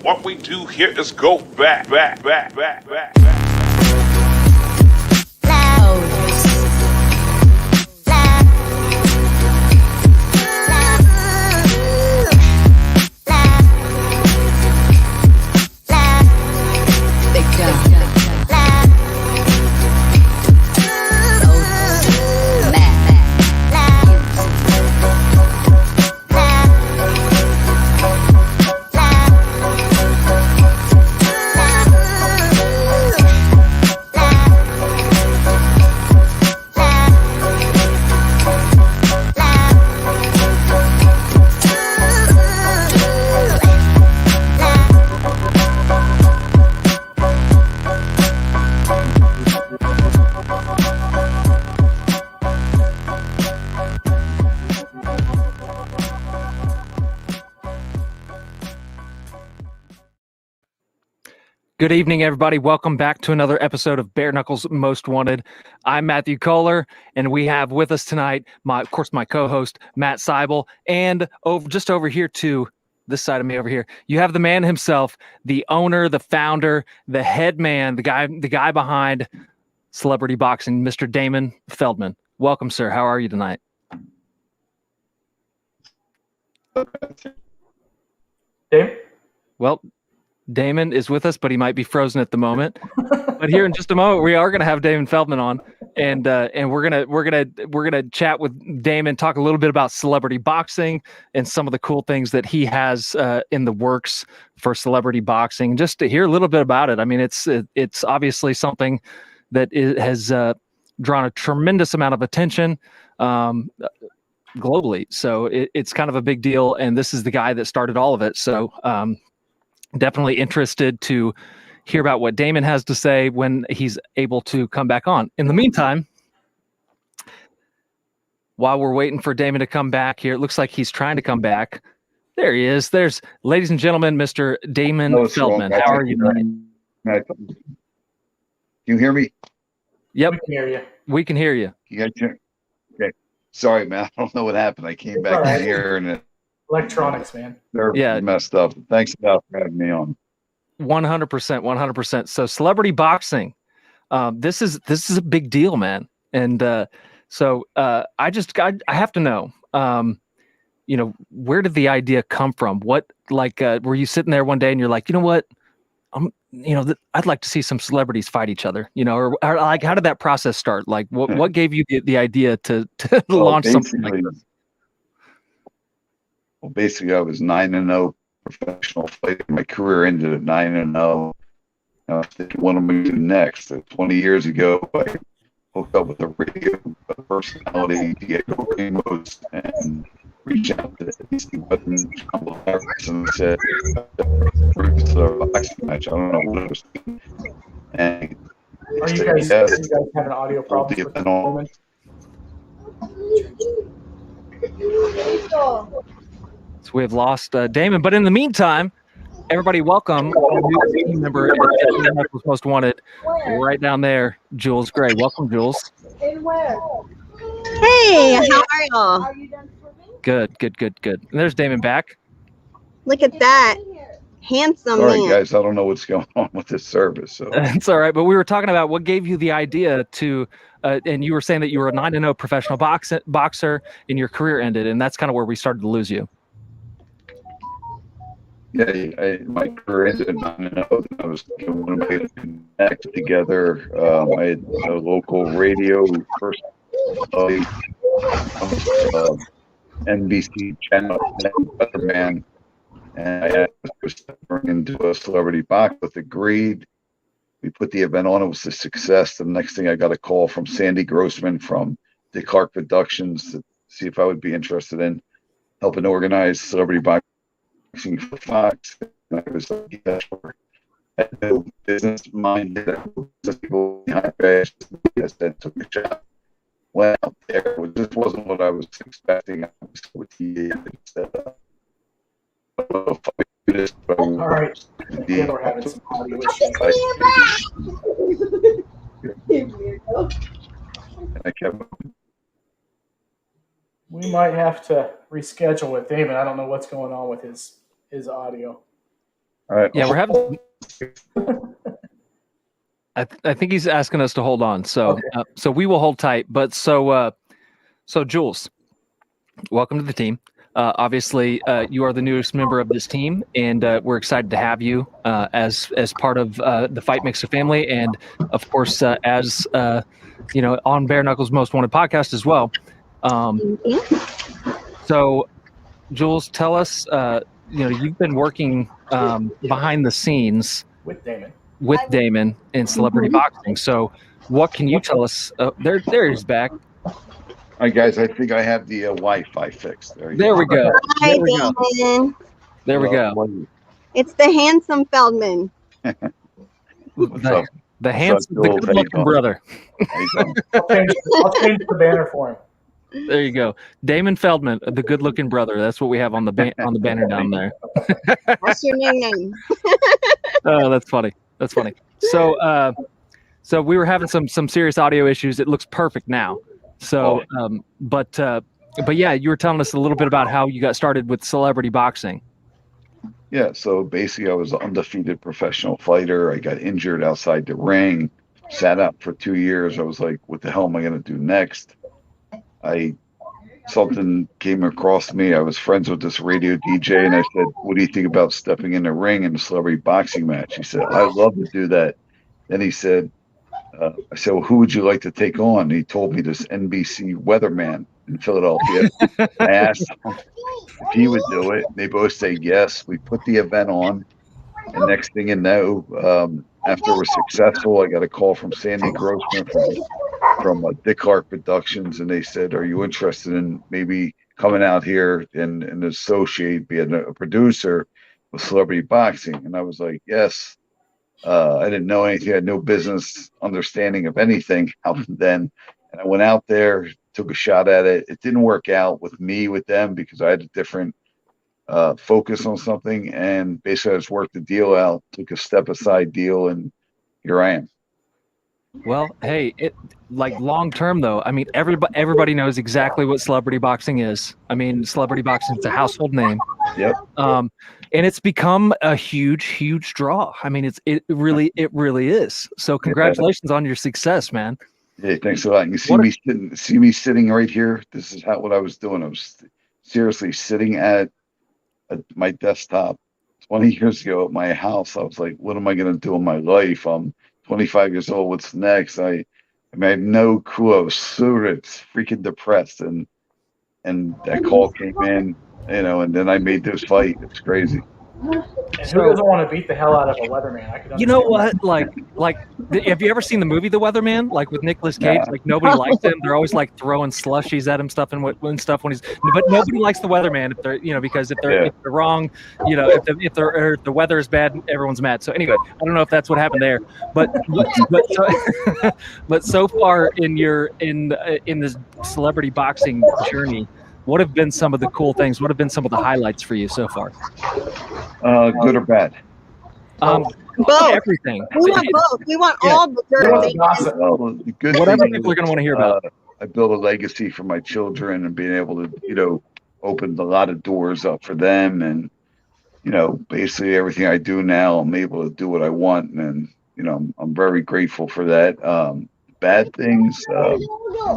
What we do here is go back. Good evening, everybody. Welcome back to another episode of Bare Knuckles Most Wanted. I'm Matthew Kohler, and we have with us tonight, my co-host, Matt Seibel, and just over here to this side of me over here, you have the man himself, the owner, the founder, the head man, the guy behind celebrity boxing, Mr. Damon Feldman. Welcome, sir. How are you tonight? Dave? Well, Damon is with us, but he might be frozen at the moment. But here in just a moment, we are going to have Damon Feldman on, and we're gonna chat with Damon, talk a little bit about celebrity boxing and some of the cool things that he has in the works for celebrity boxing. Just to hear a little bit about it. I mean, it's obviously something that has drawn a tremendous amount of attention globally. So it's kind of a big deal, and this is the guy that started all of it. So. Definitely interested to hear about what Damon has to say when he's able to come back on. In the meantime, while we're waiting for Damon to come back here, it looks like he's trying to come back. There he is. There's, ladies and gentlemen, Mr. Damon Feldman. How are you tonight? Can you hear me? Yep. We can hear you. We can hear you. You guys hear? Okay. Sorry, man. I don't know what happened. I came back in here and Electronics, man. They're messed up. Thanks for having me on. 100%. So celebrity boxing, this is a big deal, man. And I have to know, where did the idea come from? What, were you sitting there one day and you're like, you know what, I'd like to see some celebrities fight each other, or like, how did that process start? Like, what gave you the idea to launch something like this? Well, basically, I was 9-0 professional fighter. My career ended at 9-0. I was thinking, what am I going to do next? 20 years ago, I hooked up with a radio personality, Diego Ramos, and reached out to DC Weapons and said, "It's a boxing match." I don't know what it was. And Are you guys having audio problems with the moment? So we have lost Damon, but in the meantime, everybody welcome a new team member at Knuckles Most Wanted, right down there, Jules Gray. Welcome, Jules. And where? Hey, how are y'all? Are you done swimming? Good. And there's Damon back. Look at that. Handsome All right, man. guys, I don't know what's going on with this service. So. It's all right, but we were talking about what gave you the idea to, and you were saying that you were a 9-0 professional boxer and your career ended, and that's kind of where we started to lose you. Yeah, my career ended at 9-0. I was one way to connect together. I had a local radio first NBC channel, Weatherman, and I was stepping into a celebrity box with Agreed. We put the event on. It was a success. The next thing, I got a call from Sandy Grossman from Dick Clark Productions to see if I would be interested in helping organize celebrity boxing for Fox. And I was like, yeah, sure. I had no business mind. Just people behind me. I said, took a shot. Went out there. This wasn't what I was expecting. I was with TV. I said, all right. We're having some audio issues. I kept. We might have to reschedule with Damon. I don't know what's going on with his audio. All right. Yeah, we're having. I think he's asking us to hold on, so Okay. so we will hold tight. But so Jules, welcome to the team. Obviously, you are the newest member of this team, and we're excited to have you as part of the Fight Mixer family, and of course, as on Bare Knuckles' Most Wanted podcast as well. So, Jules, tell us. You've been working behind the scenes With Damon. in celebrity boxing. So, what can you tell us? There he's back. All right, guys. I think I have the Wi-Fi fixed. There we go. Hi, There we go. Damon. There we go. It's the handsome Feldman. The handsome, the Jules? How you good-looking doing? brother. How you doing? I'll change the banner for him. There you go, Damon Feldman, the good-looking brother. That's what we have on the banner down there. What's your nickname? Oh, that's funny. That's funny. So, so we were having some serious audio issues. It looks perfect now. So, but yeah, you were telling us a little bit about how you got started with celebrity boxing. Yeah, so basically I was an undefeated professional fighter. I got injured outside the ring, sat out for 2 years. I was like, what the hell am I going to do next? Something came across me. I was friends with this radio DJ, and I said, what do you think about stepping in the ring in a celebrity boxing match? He said, I'd love to do that. Then he said, I said, well, who would you like to take on? And he told me this NBC weatherman in Philadelphia. I asked him if he would do it. They both said yes. We put the event on, and next thing you know, after it was successful, I got a call from Sandy Grossman from Dick Hart Productions, and they said, are you interested in maybe coming out here and associate, being a producer with celebrity boxing? And I was like, yes. I didn't know anything. I had no business understanding of anything out then. And I went out there, took a shot at it. It didn't work out with them because I had a different focus on something. And basically I just worked the deal out, took a step aside deal, and here I am. Well, hey, like long term though. I mean, everybody knows exactly what celebrity boxing is. I mean, celebrity boxing is a household name. Yep. And it's become a huge draw. I mean, it really is. So congratulations on your success, man. Yeah, thanks a lot. You see me sitting right here. This is what I was doing. I was seriously sitting at my desktop 20 years ago at my house. I was like, what am I going to do in my life? I'm 25 years old. What's next? I had no clue. I was so freaking depressed, and that call came in, and then I made this fight. It's crazy. And who doesn't want to beat the hell out of a weatherman? I could understand. You know what? Like, have you ever seen the movie The Weatherman? Like with Nicolas Cage, like nobody likes him. They're always like throwing slushies at him, stuff when he's. But nobody likes the Weatherman if they're, because if they're wrong, if the weather is bad, everyone's mad. So anyway, I don't know if that's what happened there, but so far in this celebrity boxing journey, what have been some of the cool things? What have been some of the highlights for you so far? Good or bad? Both. Everything. We want both. We want all the dirt. Well, the good Whatever thing people are going to want to hear about. I built a legacy for my children and being able to, opened a lot of doors up for them. And, basically everything I do now, I'm able to do what I want. And, I'm very grateful for that. Bad things,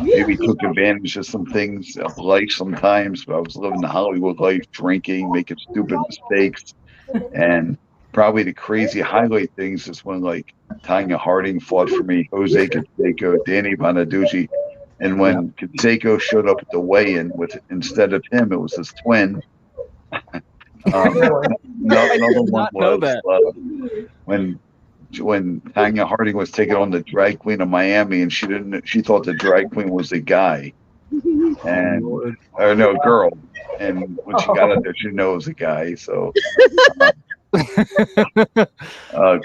maybe took advantage of some things of life sometimes, but I was living the Hollywood life, drinking, making stupid mistakes. And probably the crazy highlight things is when like Tanya Harding fought for me, Jose Canseco, Danny Bonaducci. And when Canseco showed up at the weigh-in instead of him, it was his twin. Another one was when Tanya Harding was taking on the drag queen of Miami, and she thought the drag queen was a guy, girl. And when she got out there, she knows a guy. So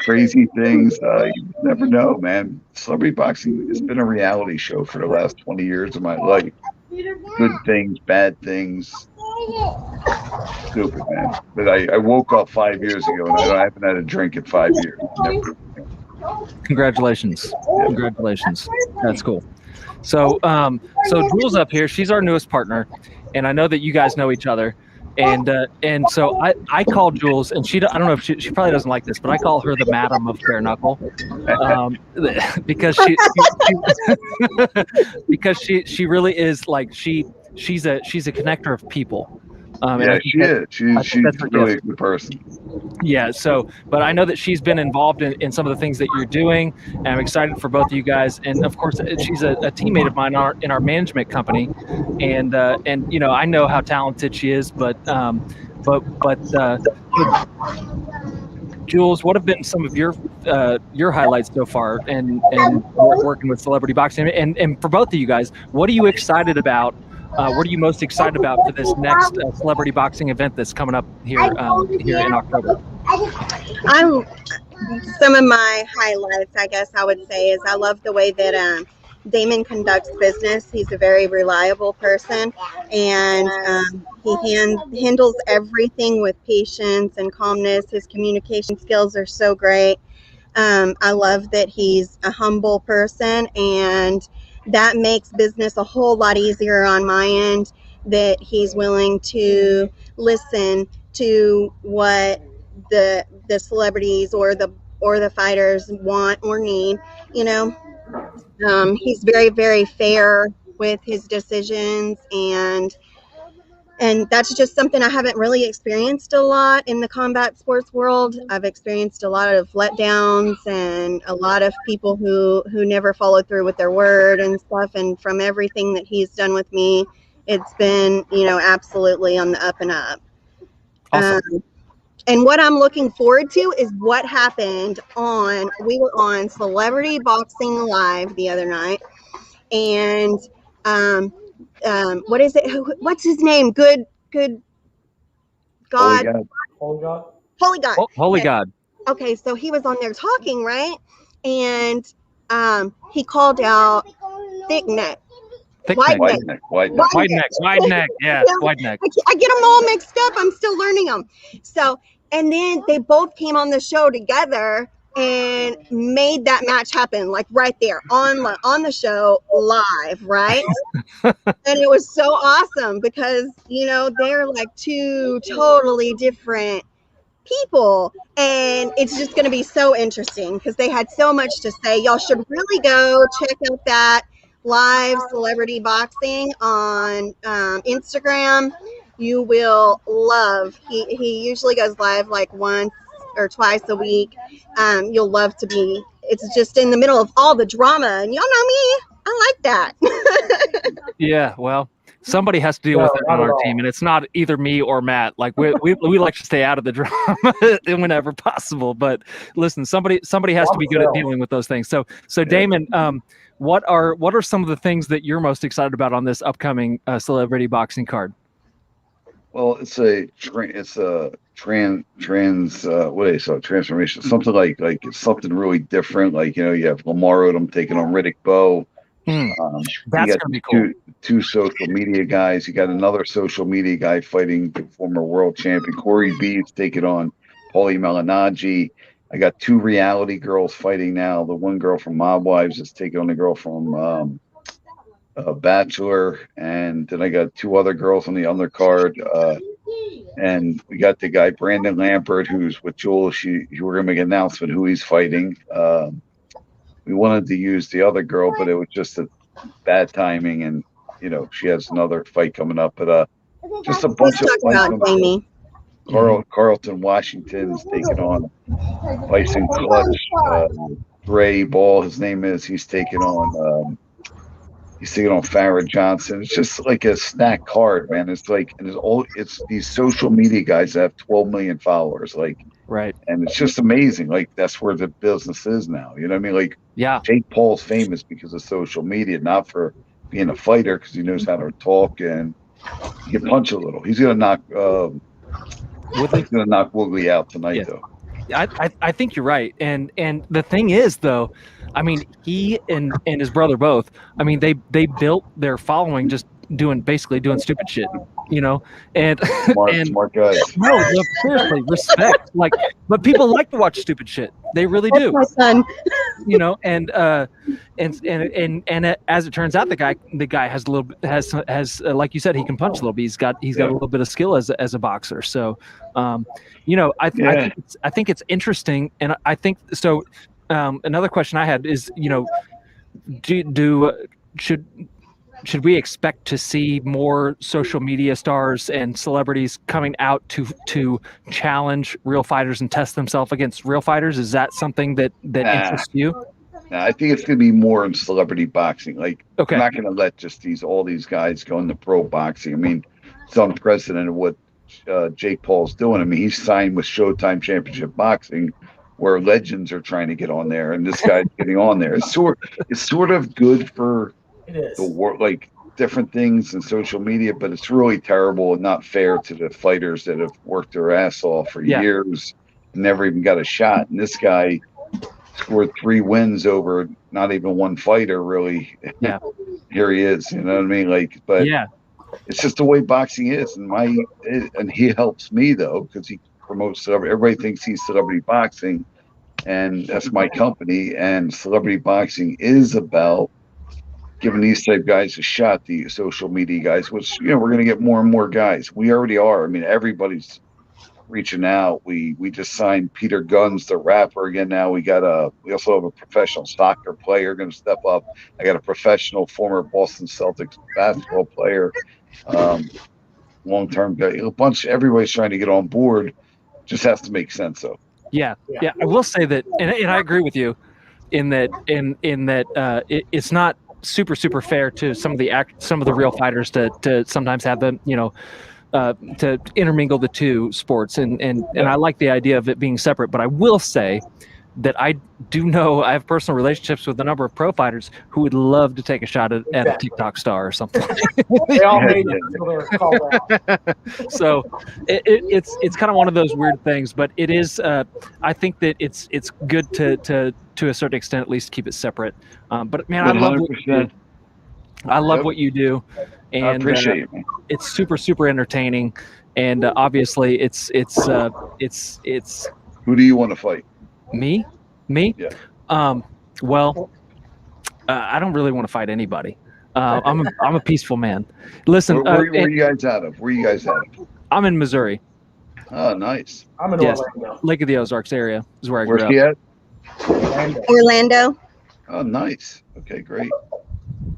crazy things. You never know, man. Celebrity boxing has been a reality show for the last 20 years of my life. Good things, bad things. Stupid, man. But I woke up 5 years ago, and I haven't had a drink in 5 years. Never. Congratulations. Congratulations. That's cool. So Jules up here, she's our newest partner, and I know that you guys know each other. And so I call Jules, and I don't know if she probably doesn't like this, but I call her the Madam of Bare Knuckle, because she because she really is like she's a connector of people. Yeah, she is. She's really a good person. Yeah. So, but I know that she's been involved in some of the things that you're doing, and I'm excited for both of you guys. And of course, she's a teammate of mine in our management company, and you know, I know how talented she is. But Jules, what have been some of your highlights so far, and working with celebrity boxing, and for both of you guys, what are you excited about? What are you most excited about for this next celebrity boxing event that's coming up here in October? Some of my highlights, I guess I would say, is I love the way that Damon conducts business. He's a very reliable person, and he handles everything with patience and calmness. His communication skills are so great. I love that he's a humble person, and that makes business a whole lot easier on my end, that he's willing to listen to what the celebrities or the fighters want or need, you know. He's very, very fair with his decisions, and that's just something I haven't really experienced a lot in the combat sports world. I've experienced a lot of letdowns and a lot of people who never followed through with their word and stuff. And from everything that he's done with me, it's been, you know, absolutely on the up and up. Awesome. And what I'm looking forward to is what happened we were on Celebrity Boxing Live the other night, and what is it? What's his name? Good God. Holy God. Holy God. Holy God. Okay, so he was on there talking, right? And he called out thick neck. Wide neck. Yeah, wide neck. I get them all mixed up. I'm still learning them. So, and then they both came on the show together and made that match happen, like right there on the show live, right? And it was so awesome because, you know, they're like two totally different people, and it's just going to be so interesting because they had so much to say. Y'all should really go check out that live Celebrity Boxing on Instagram. You will love. He usually goes live like once or twice a week. You'll love to be. It's just in the middle of all the drama, and y'all know me. I like that. Yeah, well, somebody has to deal with it on our team, and it's not either me or Matt. Like we like to stay out of the drama whenever possible. But listen, somebody has to be good at dealing with those things. So Damon, what are some of the things that you're most excited about on this upcoming celebrity boxing card? Well, it's a transformation, something like it's something really different. Like, you know, you have Lamar Odom taking on Riddick Bowe. That's gonna be cool. Two social media guys. You got another social media guy fighting the former world champion Corey Beeves taking on Paulie Malignaggi. I got two reality girls fighting now. The one girl from Mob Wives is taking on the girl from Bachelor, and then I got two other girls on the undercard. And we got the guy Brandon Lampert, who's with Jules. We're gonna make an announcement who he's fighting. We wanted to use the other girl, but it was just a bad timing, and you know, she has another fight coming up. But just a bunch of fights. Carlton Washington's taking on Bison Clutch. Ray Ball, his name is. He's taking on Farrah Johnson. It's just like a stacked card, man. It's like, and it's these social media guys that have 12 million followers, like, right. And it's just amazing. Like, that's where the business is now. You know what I mean? Like, yeah, Jake Paul's famous because of social media, not for being a fighter, because he knows how to talk and he can punch a little. He's gonna knock Woodley out tonight, though. I think you're right. And the thing is, though, I mean, he and his brother both, I mean, they built their following just basically doing stupid shit, you know, and smart guys. No, seriously, respect. Like, but people like to watch stupid shit. They really do. That's my son. and as it turns out, the guy has a little has like you said, he can punch a little bit. He's got a little bit of skill as a boxer. So, I think it's interesting, and I think so. Another question I had is, should we expect to see more social media stars and celebrities coming out to challenge real fighters and test themselves against real fighters? Is that something that interests you? I think it's going to be more in celebrity boxing. Like, okay. I'm not going to let all these guys go into pro boxing. I mean, it's unprecedented what Jake Paul's doing. I mean, he's signed with Showtime Championship Boxing, where legends are trying to get on there, and this guy's getting on there. It's sort of good for the world, like different things in social media, but it's really terrible and not fair to the fighters that have worked their ass off for years and never even got a shot. And this guy scored 3 wins over not even one fighter, really. Yeah. Here he is, you know what I mean? Like, but it's just the way boxing is. And he helps me though, because he promotes celebrity. Everybody thinks he's celebrity boxing, and that's my company. And celebrity boxing is about giving these type guys a shot, the social media guys, which, we're going to get more and more guys. We already are. I mean, everybody's reaching out. We just signed Peter Guns, the rapper, again. Now we also have a professional soccer player going to step up. I got a professional former Boston Celtics basketball player, long-term guy. Everybody's trying to get on board. Just has to make sense though. Yeah. I will say that, and I agree with you in that it's not super fair to some of the real fighters to sometimes have them, to intermingle the two sports, and I like the idea of it being separate. But I will say that I do know I have personal relationships with a number of pro fighters who would love to take a shot at a TikTok star or something. They all hate it until they're called out. So it's kind of one of those weird things, but it is. I think that it's good to a certain extent at least keep it separate. But man, 100%. I love what you do, and I appreciate it, man. It's super entertaining, and obviously it's. Who do you want to fight? Me? Yeah. Well, I don't really want to fight anybody. I'm a peaceful man. Listen, where are you guys out of? I'm in Missouri. Oh, nice. I'm in Orlando. Lake of the Ozarks area is where I grew up. Where's he at? Orlando. Oh, nice. Okay, great.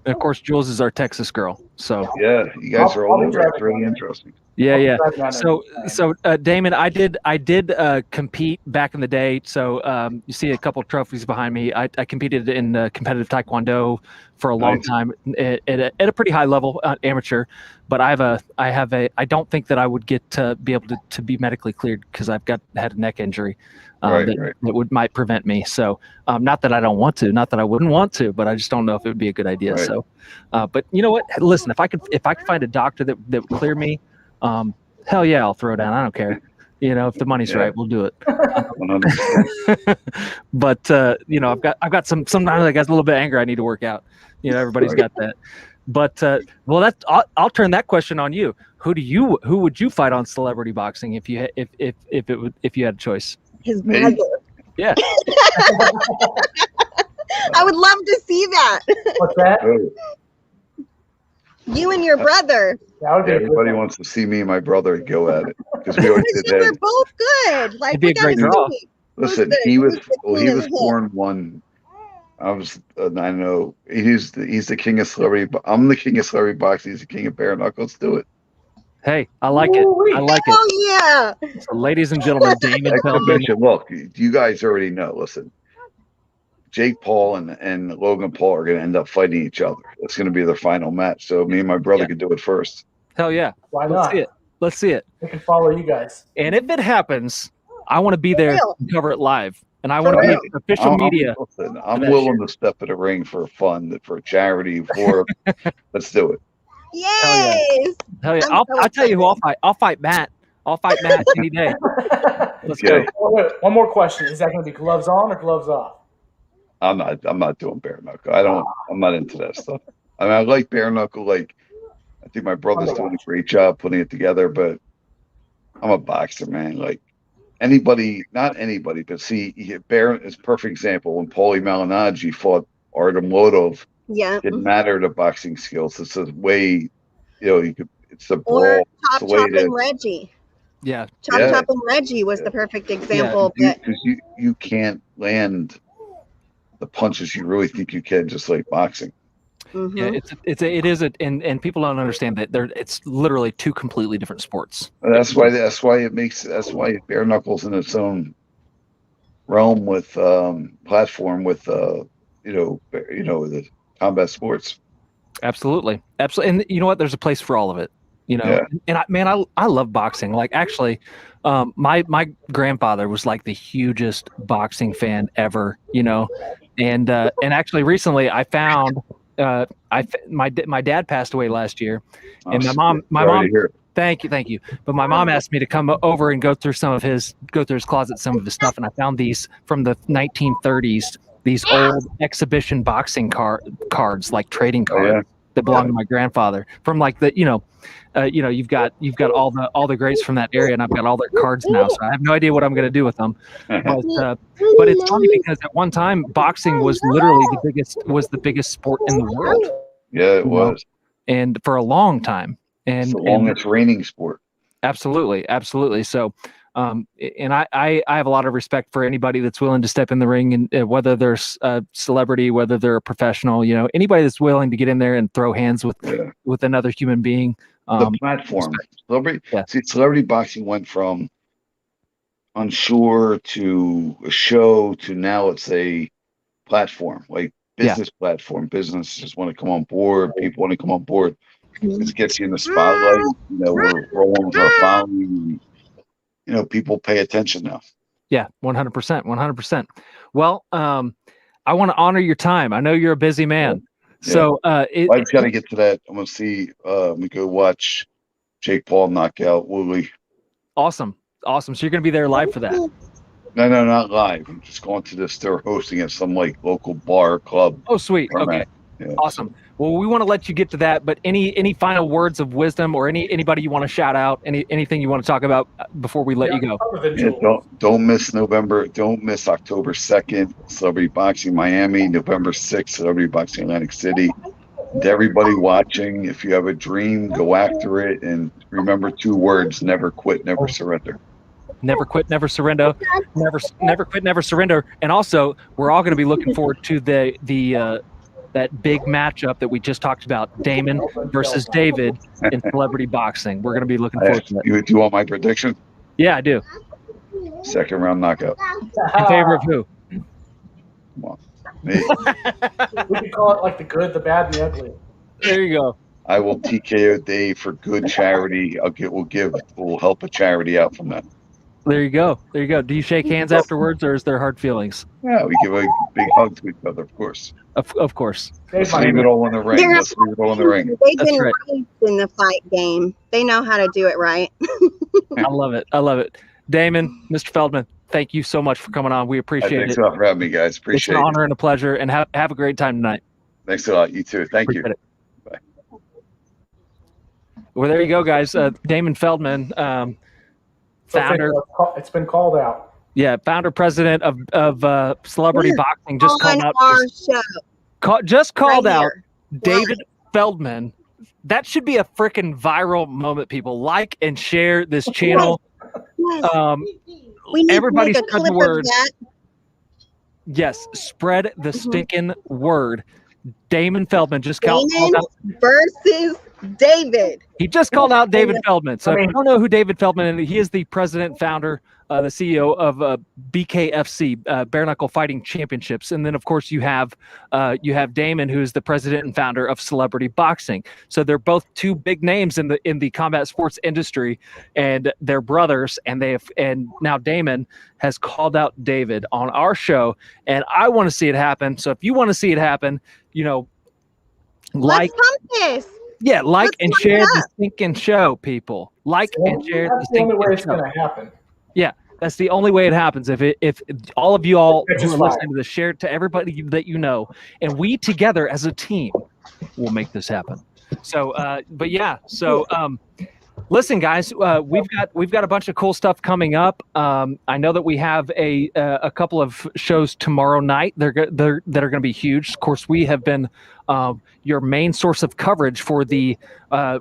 And of course, Jules is our Texas girl. So yeah, you guys are all over. It's really interesting. Yeah. So Damon, I did compete back in the day. So you see a couple of trophies behind me. I competed in competitive Taekwondo for a long time at a pretty high level, amateur. But I don't think that I would get to be able to be medically cleared because I've had a neck injury that might prevent me. So not that I don't want to, not that I wouldn't want to, but I just don't know if it would be a good idea. Right. So, but you know what? Listen, if I could find a doctor that would clear me, hell yeah, I'll throw it down. I don't care. If the money's right, we'll do it. But I've got sometimes I got a little bit of anger I need to work out. Everybody's got that. But I'll turn that question on you. Who would you fight on celebrity boxing if you had a choice? His brother. Yeah. I would love to see that. What's that? You and your brother. Everybody wants to see me and my brother go at it because we always did that. We're both good. Like, it'd be a great draw. Listen, he was born one. I was. I know he's the king of celebrity. I'm the king of celebrity boxing. He's the king of bare knuckles. Do it. Hey, I like it. I like it. Oh yeah. So, ladies and gentlemen, Damon Feldman. Look, you guys already know. Listen, Jake Paul and Logan Paul are going to end up fighting each other. It's going to be their final match. So me and my brother could do it first. Hell yeah. Why not? Let's see it. We can follow you guys. And if it happens, I want to be there and cover it live. And I want to be official media. I'm willing to step in the ring for fun, for charity, let's do it. Yes. Hell yeah. I'll tell you who I'll fight. I'll fight Matt. I'll fight Matt any day. Let's go. Wait, one more question. Is that going to be gloves on or gloves off? I'm not doing bare knuckle. I'm not into that stuff. I mean, I like bare knuckle. Like, I think my brother's doing a great job putting it together, but I'm a boxer, man. Like, anybody, not anybody, but see, Baron is a perfect example. When Paulie Malignaggi fought Artem Lodov, Yeah. didn't matter the boxing skills. It's a way, it's the Or brawl. It's the Chop way Chop to, and Reggie. Yeah. Chop Yeah. Chop and Reggie was the perfect example. But because you can't land the punches you really think you can, just like boxing. Yeah, it is, and people don't understand that it's literally two completely different sports. And that's why bare knuckles in its own realm with platform with the combat sports. Absolutely. And you know what? There's a place for all of it. Yeah. And I love boxing. Like, actually, my grandfather was like the hugest boxing fan ever. And actually recently I found my dad passed away last year, and my mom. Thank you. But my mom asked me to come over and go through his closet, some of his stuff, and I found these from the 1930s. These old exhibition boxing cards, like trading cards that belonged to my grandfather. From like you've got all the greats from that area, and I've got all their cards now. So I have no idea what I'm going to do with them. But it's funny because at one time boxing was literally the biggest sport in the world. Yeah, it was, and for a long time. And it's the longest reigning sport. Absolutely. So, and I have a lot of respect for anybody that's willing to step in the ring, and whether they're a celebrity, whether they're a professional, anybody that's willing to get in there and throw hands with another human being. The platform, celebrity boxing went from unsure to a show to now it's a platform, like business platform. Business just want to come on board. People want to come on board. It gets you in the spotlight. We're rolling with our following. People pay attention now. Yeah, 100%. Well, I want to honor your time. I know you're a busy man. Yeah. So I just got to get to that. I'm going to see, we go watch Jake Paul knock out Woolley. Awesome. So you're going to be there live for that? No, not live. I'm just going to this. They're hosting at some like local bar club. Oh, sweet. Okay. Yeah, awesome. Well, we want to let you get to that, but any final words of wisdom or anybody you want to shout out, anything you want to talk about before we let you go? Yeah, don't miss October 2nd, Celebrity Boxing Miami, November 6th, Celebrity Boxing Atlantic City. To everybody watching, if you have a dream, go after it, and remember 2 words: never quit, never surrender. Never quit, never surrender. Never quit, never surrender. And also, we're all going to be looking forward to that big matchup that we just talked about, Damon versus David in celebrity boxing. We're going to be looking forward to that. Do you want my prediction? Yeah, I do. 2nd round knockout. In favor of who? Come on. Me. We could call it like the good, the bad, and the ugly. There you go. I will TKO Dave for good charity. We'll help a charity out from that. There you go. Do you shake hands afterwards, or is there hard feelings? Yeah, we give a big hug to each other, of course. Of course. Let's leave it all in the ring. They've been raised in the fight game. They know how to do it right. I love it. Damon, Mr. Feldman, thank you so much for coming on. We appreciate it. Thanks a lot for having me, guys. Appreciate it. It's an honor and a pleasure, and have a great time tonight. Thanks a lot. You too. Thank you. Bye. Well, there you go, guys. Damon Feldman, founder. It's been called out. Yeah, founder, president of Celebrity Boxing, just called out. Called out David Feldman. That should be a freaking viral moment. People like and share this channel. Everybody spread the word. Yes, spread the stinking word. Damon Feldman just called out versus David. He just called out David Feldman. So if you don't know who David Feldman is, he is the president, founder, the CEO of BKFC, Bare Knuckle Fighting Championships. And then, of course, you have Damon, who is the president and founder of Celebrity Boxing. So they're both 2 big names in the combat sports industry, and they're brothers. And now Damon has called out David on our show, and I want to see it happen. So if you want to see it happen, let's pump this. Yeah, and share the stinking show, people. And share the stinking show. That's the only way it's going to happen. Yeah, that's the only way it happens. If all of you all who are listening to this, share it to everybody that you know, and we together as a team will make this happen. So, Listen, guys, we've got a bunch of cool stuff coming up. I know that we have a couple of shows tomorrow night. That are going to be huge. Of course, we have been your main source of coverage for the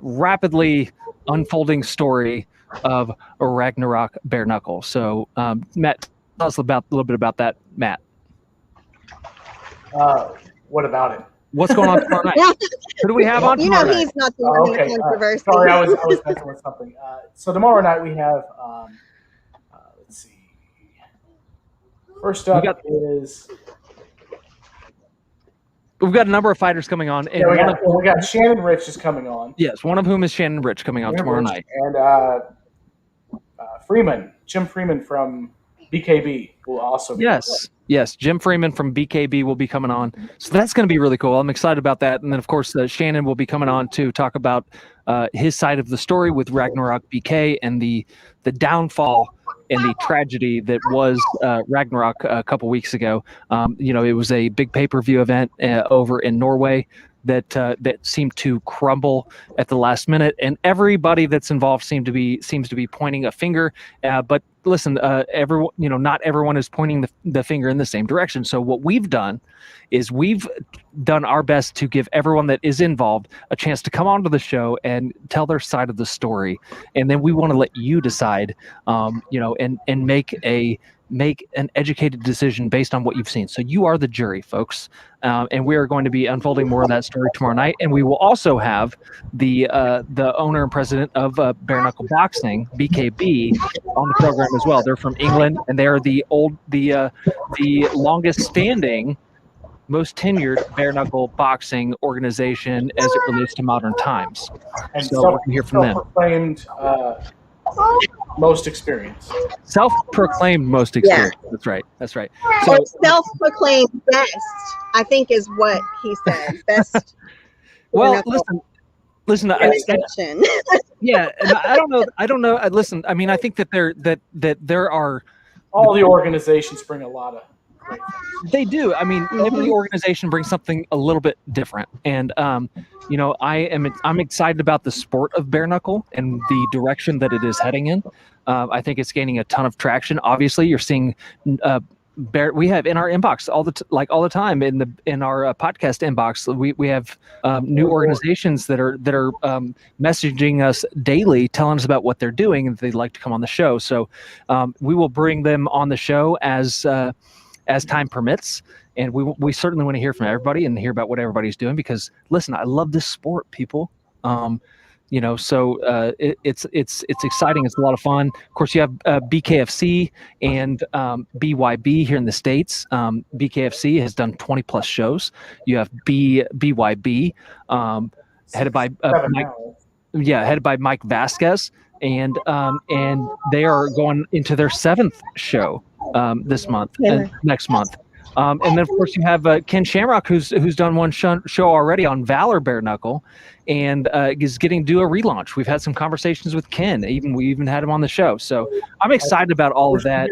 rapidly unfolding story of Ragnarok Bare Knuckle. So, Matt, tell us a little bit about that, Matt. What about it? What's going on tomorrow night? Who do we have on tomorrow night? He's not the one who's controversy. Sorry, I was messing with something. So tomorrow night we have, let's see. First up we've got a number of fighters coming on. And we got Shannon Rich is coming on. Yes, one of whom is Shannon Rich coming on tomorrow night. And Jim Freeman from BKB will also be on. Yes, Jim Freeman from BKB will be coming on. So that's going to be really cool. I'm excited about that. And then, of course, Shannon will be coming on to talk about his side of the story with Ragnarok BK and the downfall and the tragedy that was Ragnarok a couple weeks ago. It was a big pay-per-view event over in Norway that seemed to crumble at the last minute, and everybody that's involved seems to be pointing a finger. But listen, not everyone is pointing the finger in the same direction. So what we've done is we've done our best to give everyone that is involved a chance to come onto the show and tell their side of the story, and then we want to let you decide, and make an educated decision based on what you've seen. So you are the jury, folks. And we are going to be unfolding more of that story tomorrow night. And we will also have the owner and president of Bare Knuckle Boxing, BKB, on the program as well. They're from England, and they are the longest standing, most tenured bare knuckle boxing organization as it relates to modern times. And so we're going to hear from them. Self-proclaimed most experienced. Self-proclaimed most experienced. Yeah. That's right. So self-proclaimed best, I think, is what he said. Best. Well, listen. Yeah, and I don't know. Listen, I mean, I think that there are all the organizations bring a lot of. They do. I mean, every organization brings something a little bit different, and I'm excited about the sport of bare knuckle and the direction that it is heading in. I think it's gaining a ton of traction. Obviously, you're seeing we have in our inbox all the time in our podcast inbox. We have new organizations that are messaging us daily, telling us about what they're doing and they'd like to come on the show. So we will bring them on the show as time permits, and we certainly want to hear from everybody and hear about what everybody's doing, because listen, I love this sport, people. So it's exciting. It's a lot of fun. Of course, you have BKFC and BYB here in the States. BKFC has done 20 plus shows. You have BYB headed by Mike Vasquez, and they are going into their 7th show next month. And then, of course, you have Ken Shamrock, who's done one show already on Valor Bare Knuckle, and is getting to do a relaunch. We've had some conversations with Ken. We even had him on the show. So I'm excited about all of that.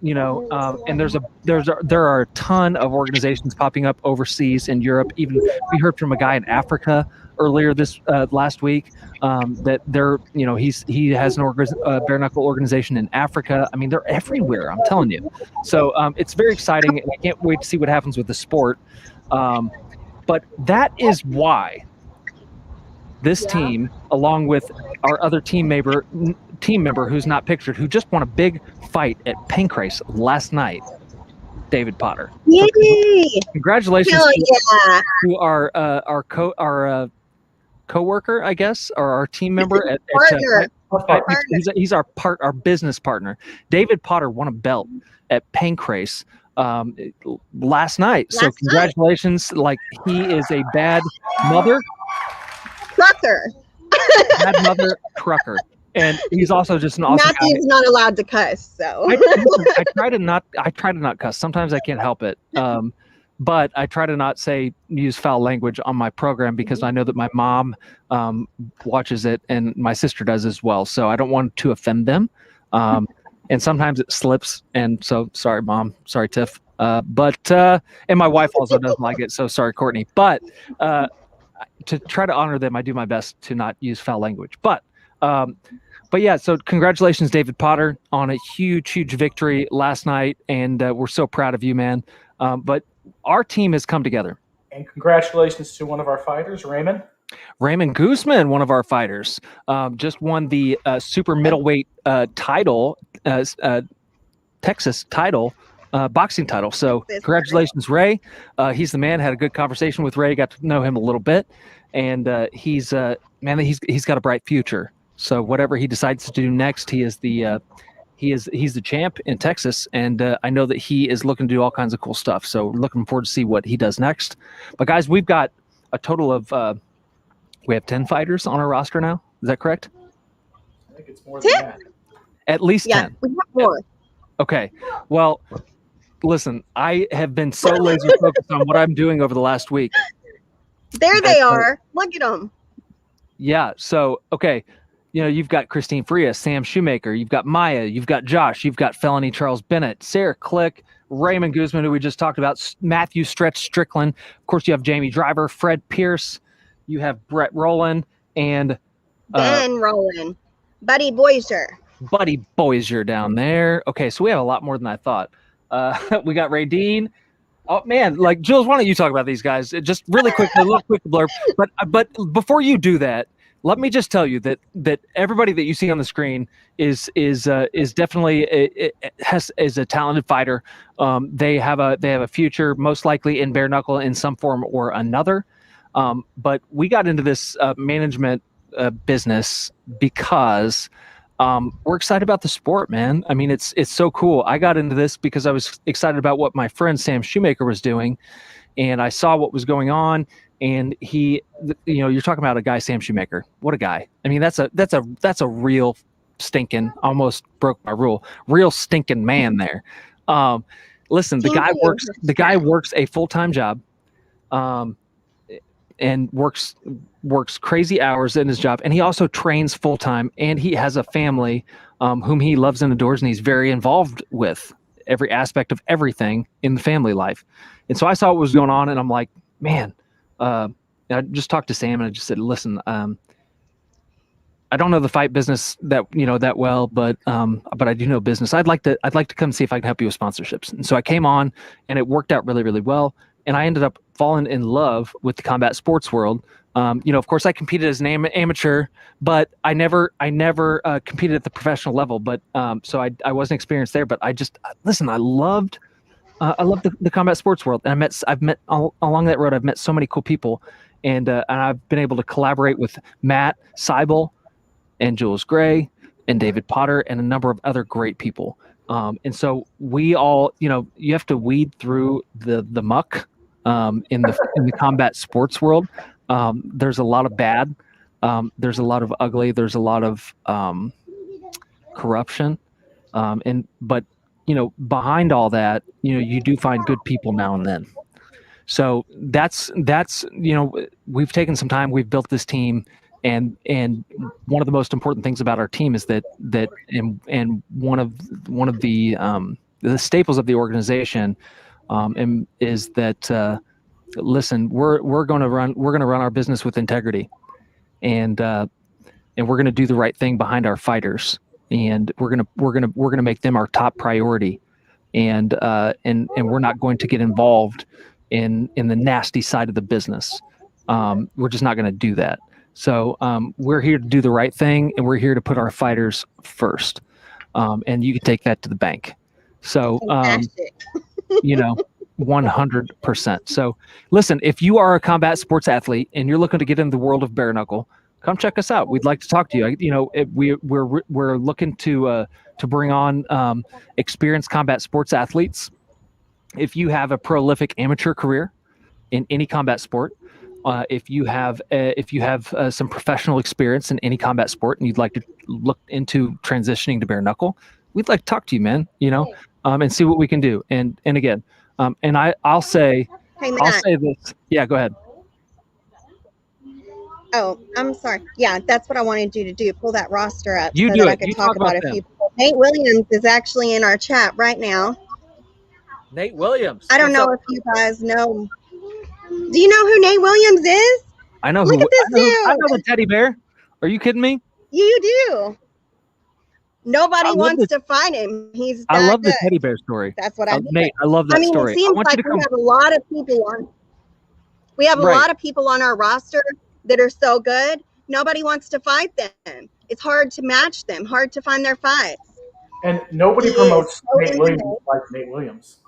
And there are a ton of organizations popping up overseas in Europe. Even we heard from a guy in Africa earlier this last week that he has an bare knuckle organization in Africa. I mean, they're everywhere, I'm telling you. So it's very exciting, and I can't wait to see what happens with the sport. But that is why this team, along with our other team member who's not pictured, who just won a big fight at Pancrase last night, David Potter. Yay! So congratulations to our co-worker, I guess, or our team member at he's our business partner. David Potter won a belt at Pancrase last night. So congratulations. Like, he is a bad mother trucker. And he's also just an awesome guy. Matthew's not allowed to cuss, so I try to not cuss. Sometimes I can't help it. But I try to use foul language on my program, because I know that my mom watches it and my sister does as well. So I don't want to offend them. And sometimes it slips. And so sorry, Mom. Sorry, Tiff. And my wife also doesn't like it. So sorry, Courtney. But to try to honor them, I do my best to not use foul language. But But yeah, so congratulations, David Potter, on a huge victory last night, and we're so proud of you, man. But our team has come together. And congratulations to one of our fighters, Raymond. Raymond Guzman, one of our fighters, just won the super middleweight title, Texas title, boxing title. So congratulations, Ray. He's the man. Had a good conversation with Ray. Got to know him a little bit, and he's got a bright future. So whatever he decides to do next, he's the champ in Texas, and I know that he is looking to do all kinds of cool stuff. So looking forward to see what he does next. But guys, we've got a total of we have 10 fighters on our roster now. Is that correct? I think it's more than that. At least 10. Yeah, we have more. Okay. Well, listen, I have been so laser focused on what I'm doing over the last week. There they are. Look at them. Yeah. So, okay. You've got Christine Frias, Sam Shoemaker, you've got Maya, you've got Josh, you've got Felony Charles Bennett, Sarah Click, Raymond Guzman, who we just talked about, Matthew Stretch Strickland. Of course, you have Jamie Driver, Fred Pierce, you have Brett Rowland, and Ben Rowland, Buddy Boisier. Buddy Boisier down there. Okay, so we have a lot more than I thought. We got Ray Dean. Oh man, like Jules, why don't you talk about these guys? Just really quickly, a little quick blurb. But before you do that, let me just tell you that everybody that you see on the screen is definitely is a talented fighter. They have a future, most likely in bare knuckle in some form or another. But we got into this management business because we're excited about the sport, man. I mean, it's so cool. I got into this because I was excited about what my friend Sam Shoemaker was doing, and I saw what was going on. And he, you're talking about a guy, Sam Shoemaker. What a guy! I mean, that's a real stinking, almost broke my rule, real stinking man there. Listen, the guy works a full-time job, and works crazy hours in his job, and he also trains full-time, and he has a family whom he loves and adores, and he's very involved with every aspect of everything in the family life. And so I saw what was going on, and I'm like, man. I just talked to Sam and I just said, listen, I don't know the fight business that well, but I do know business. I'd like to come see if I can help you with sponsorships. And so I came on, and it worked out really, really well. And I ended up falling in love with the combat sports world. Of course, I competed as an amateur, but I never competed at the professional level. But so I wasn't experienced there. But I loved the combat sports world, and I've met along that road. I've met so many cool people, and I've been able to collaborate with Matt Seibel and Jules Gray and David Potter and a number of other great people. And so we all, you have to weed through the muck in the combat sports world. There's a lot of bad. There's a lot of ugly. There's a lot of corruption, but behind all that, you do find good people now and then. So that's we've taken some time, we've built this team, and one of the most important things about our team is that and one of the staples of the organization is that listen, we're going to run our business with integrity, and we're going to do the right thing behind our fighters. And we're gonna make them our top priority, and we're not going to get involved in the nasty side of the business. We're just not going to do that. So we're here to do the right thing, and we're here to put our fighters first. And you can take that to the bank. So 100%. So listen, if you are a combat sports athlete and you're looking to get into the world of bare knuckle, come check us out. We'd like to talk to you. We're looking to bring on experienced combat sports athletes. If you have a prolific amateur career in any combat sport, if you have some professional experience in any combat sport, and you'd like to look into transitioning to bare knuckle, we'd like to talk to you, man. And see what we can do. And again, and I'll say this. Yeah, go ahead. Oh, I'm sorry. Yeah, that's what I wanted you to do. Pull that roster up so that I could talk about a few people. Nate Williams is actually in our chat right now. Nate Williams. I don't know if you guys know. Do you know who Nate Williams is? I know Look at this dude. I know the teddy bear. Are you kidding me? You do. Nobody love wants this. to fight him. He's I that love the good. teddy bear story. That's what I do. Nate, I love that I mean, story. it seems want you like to we come. have a lot of people on. We have a Right. lot of people on our roster that are so good. Nobody wants to fight them. It's hard to match them. Hard to find their fights. And nobody He promotes is so Nate Williams intimate. like Nate Williams.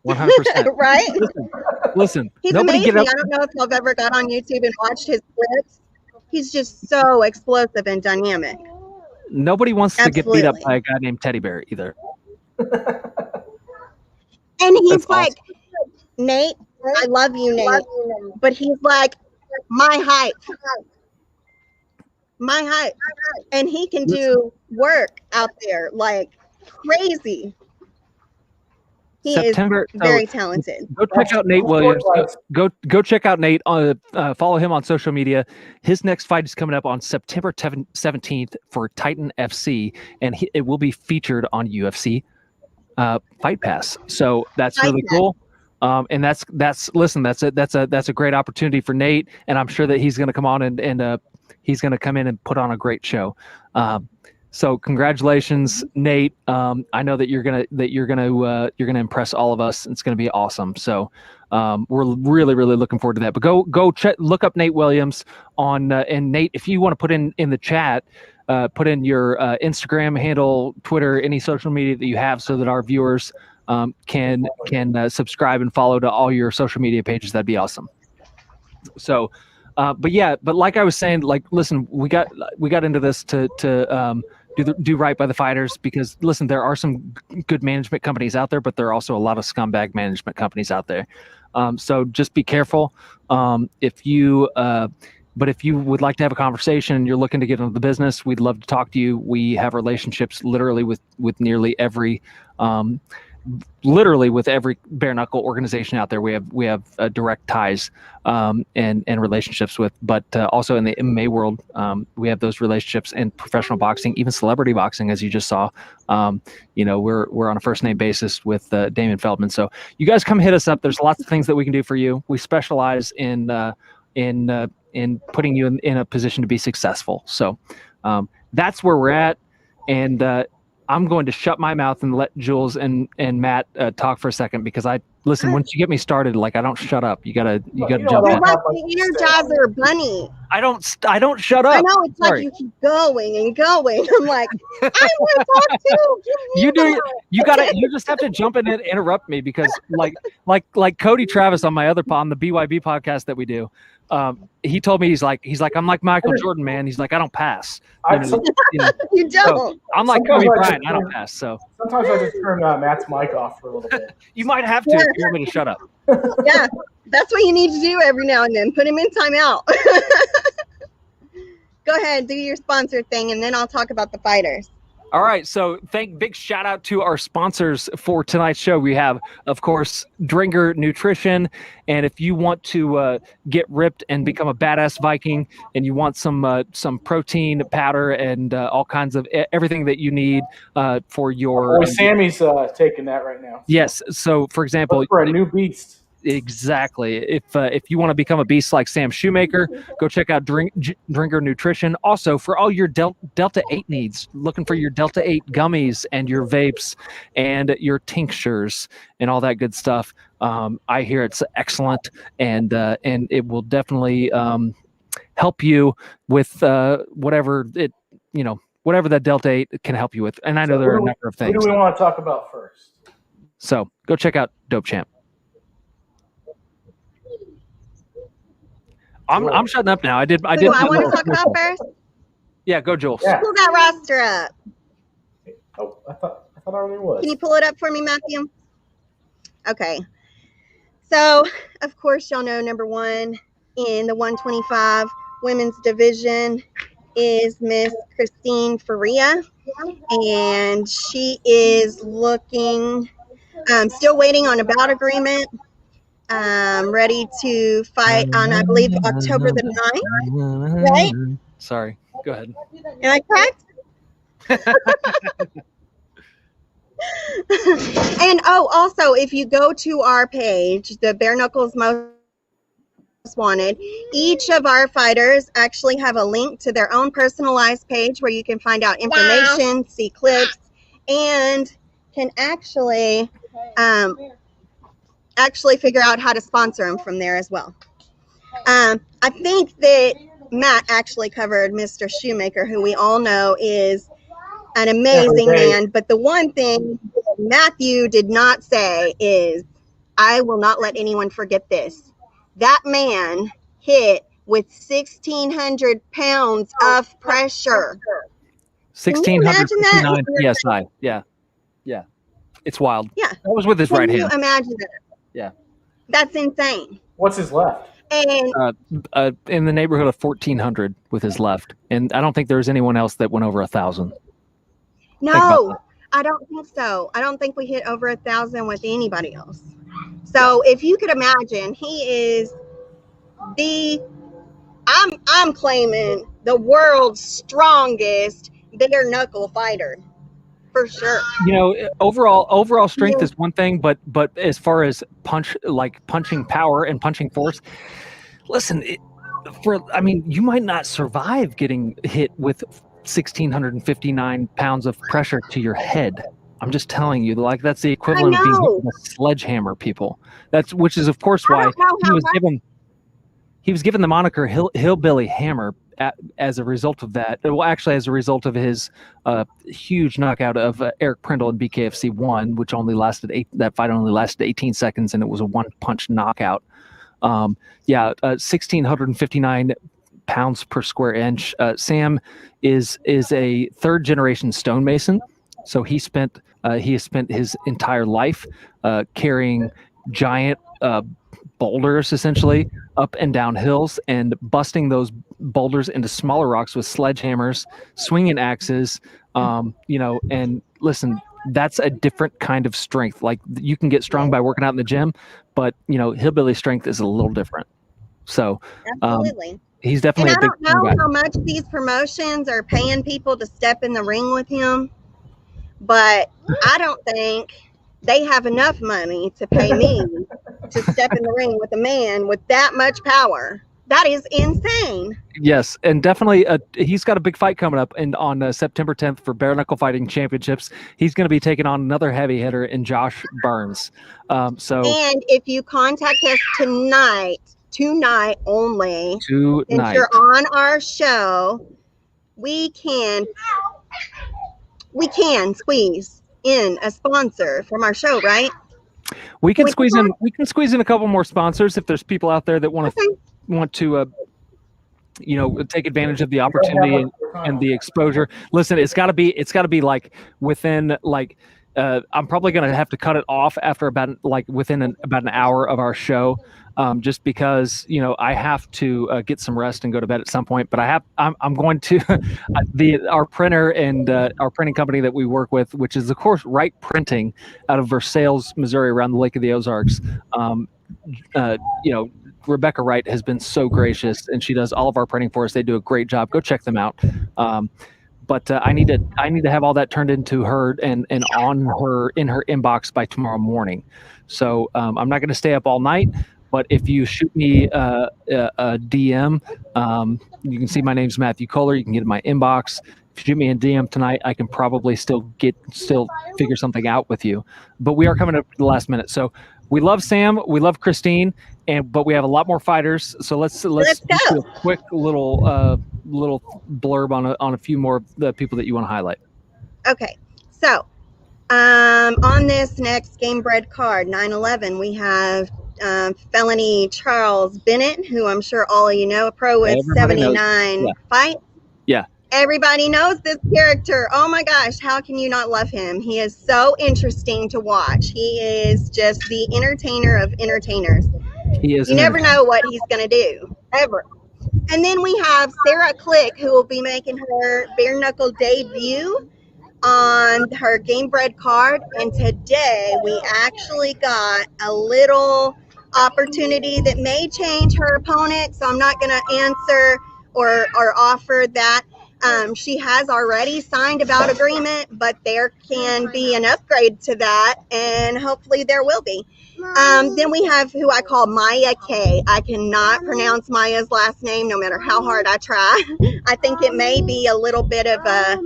100%. Right? Listen. He's Nobody amazing. get up. I don't know if y'all have ever got on YouTube and watched his clips. He's just so explosive and dynamic. Nobody wants to get beat up Absolutely. by a guy named Teddy Bear either. And he's That's like, Nate, I love you, Nate. But he's like, my height. My height. And he can do work out there like crazy. He September. is very talented. Go check out Nate Williams. Go check out Nate on follow him on social media. His next fight is coming up on September 17th for Titan FC, and it will be featured on UFC Fight Pass. So that's really cool. And that's a great opportunity for Nate, and I'm sure that he's going to come on and he's going to come in and put on a great show. So congratulations, Nate. I know that you're gonna impress all of us. It's gonna be awesome. So we're really looking forward to that. But go look up Nate Williams on and Nate, if you want to put in the chat, put in your Instagram handle, Twitter, any social media that you have, so that our viewers can subscribe and follow to all your social media pages. That'd be awesome. So. But like I was saying, like, listen, we got into this to do right by the fighters, because listen, there are some good management companies out there, but there are also a lot of scumbag management companies out there. So just be careful. If you would like to have a conversation and you're looking to get into the business, we'd love to talk to you. We have relationships literally with nearly every bare knuckle organization out there. We have direct ties and relationships with, but also in the MMA world, we have those relationships in professional boxing, even celebrity boxing, as you just saw. We're on a first name basis with Damon Feldman. So you guys come hit us up. There's lots of things that we can do for you. We specialize in putting you in a position to be successful. So that's where we're at. And I'm going to shut my mouth and let Jules and Matt talk for a second, because listen, once you get me started, like, I don't shut up. You gotta jump in. You're like the Energizer Bunny. I don't shut up. I know, it's like you keep going and going. I'm like, I want to talk too. You just have to jump in and interrupt me, because like Cody Travis on the BYB podcast that we do. He told me, he's like, I'm like Michael Jordan, man. He's like, I don't pass. You don't. So I'm like Kobe Bryant. I don't pass. So sometimes I just turn Matt's mic off for a little bit. You might have to if you want me to shut up. Yeah, that's what you need to do every now and then. Put him in timeout. Go ahead, do your sponsor thing, and then I'll talk about the fighters. All right, so big shout out to our sponsors for tonight's show. We have, of course, Dringer Nutrition, and if you want to get ripped and become a badass Viking, and you want some protein powder and all kinds of everything that you need for your. Sammy's taking that right now. Yes, so for example, for a new beast. Exactly. If you want to become a beast like Sam Shoemaker, go check out Dringer Nutrition. Also, for all your Delta 8 needs, looking for your Delta 8 gummies and your vapes and your tinctures and all that good stuff. I hear it's excellent, and it will definitely help you with whatever that Delta 8 can help you with. And I know there are a number of things. What do we want to talk about first? So go check out Dope Champ. I'm shutting up now. I did. I want to talk about first. Yeah, go, Jules. Yeah. Pull that roster up. Oh, I thought I already was. Can you pull it up for me, Matthew? Okay. So, of course, y'all know number one in the 125 women's division is Miss Christine Faria, and she is looking. Still waiting on a bout agreement. Ready to fight on, I believe, October the 9th, right? Sorry, go ahead. Am I correct? And also, if you go to our page, the Bare Knuckles Most wanted. Each of our fighters actually have a link to their own personalized page where you can find out information, see clips, and can actually figure out how to sponsor them from there as well. I think that Matt actually covered Mr. Shoemaker, who we all know is an amazing man. But the one thing Matthew did not say is, I will not let anyone forget this. That man hit with 1,600 pounds of pressure. 1,659 PSI. Yeah. It's wild. Yeah. That was with his right hand. Can you imagine that? Yeah. That's insane. What's his left? And in the neighborhood of 1,400 with his left. And I don't think there's anyone else that went over 1,000. no, I don't think so. I don't think we hit over 1,000 with anybody else. So if you could imagine, he is I'm claiming the world's strongest bare knuckle fighter. For sure. You know, overall strength is one thing, but as far as punching power and punching force, listen, you might not survive getting hit with 1,659 pounds of pressure to your head. I'm just telling you, like, that's the equivalent of being hit with a sledgehammer, people. Which is of course why he was given the moniker Hillbilly Hammer as a result of that. Well, actually, as a result of his huge knockout of Eric Prindle in BKFC 1, which that fight only lasted 18 seconds, and it was a one-punch knockout. 1,659 pounds per square inch. Sam is a third-generation stonemason, so he has spent his entire life carrying giant boulders, essentially, up and down hills, and busting those boulders into smaller rocks with sledgehammers, swinging axes, and listen, that's a different kind of strength. Like, you can get strong by working out in the gym, but hillbilly strength is a little different. So absolutely. He's definitely and a big I don't know guy. how much these promotions are paying people to step in the ring with him, but I don't think they have enough money to pay me to step in the ring with a man with that much power. That is insane. Yes, and definitely he's got a big fight coming up on September 10th for Bare Knuckle Fighting Championships. He's going to be taking on another heavy hitter in Josh Burns. And if you contact us tonight only, since you're on our show, we can squeeze in a sponsor from our show, right? We can squeeze in a couple more sponsors if there's people out there that want to take advantage of the opportunity and the exposure. Listen, it's got to be like within I'm probably going to have to cut it off after about an hour of our show, just because I have to get some rest and go to bed at some point. But I'm going to our printer and our printing company that we work with, which is of course Wright Printing out of Versailles, Missouri, around the Lake of the Ozarks. Rebecca Wright has been so gracious, and she does all of our printing for us. They do a great job. Go check them out. But I need to have all that turned into her and in her inbox by tomorrow morning. So I'm not going to stay up all night. But if you shoot me a DM, you can see my name's Matthew Kohler. You can get in my inbox. If you shoot me a DM tonight, I can probably still figure something out with you. But we are coming up to the last minute. So we love Sam, we love Christine, but we have a lot more fighters. So let's do a quick little blurb on a few more of the people that you want to highlight. Okay, so on this next Game Bred card, 9/11, we have felony Charles Bennett, who I'm sure all of you know, a pro with 79 fights. Yeah. Everybody knows this character. Oh my gosh, how can you not love him? He is so interesting to watch. He is just the entertainer of entertainers. He is. You never know what he's going to do, ever. And then we have Sarah Click, who will be making her bare knuckle debut on her Game Bred card. And today we actually got a little opportunity that may change her opponent. So I'm not going to answer or offer that. She has already signed a bout agreement, but there can be an upgrade to that, and hopefully there will be. Then we have who I call Maya K. I cannot pronounce Maya's last name no matter how hard I try. I think it may be a little bit of a,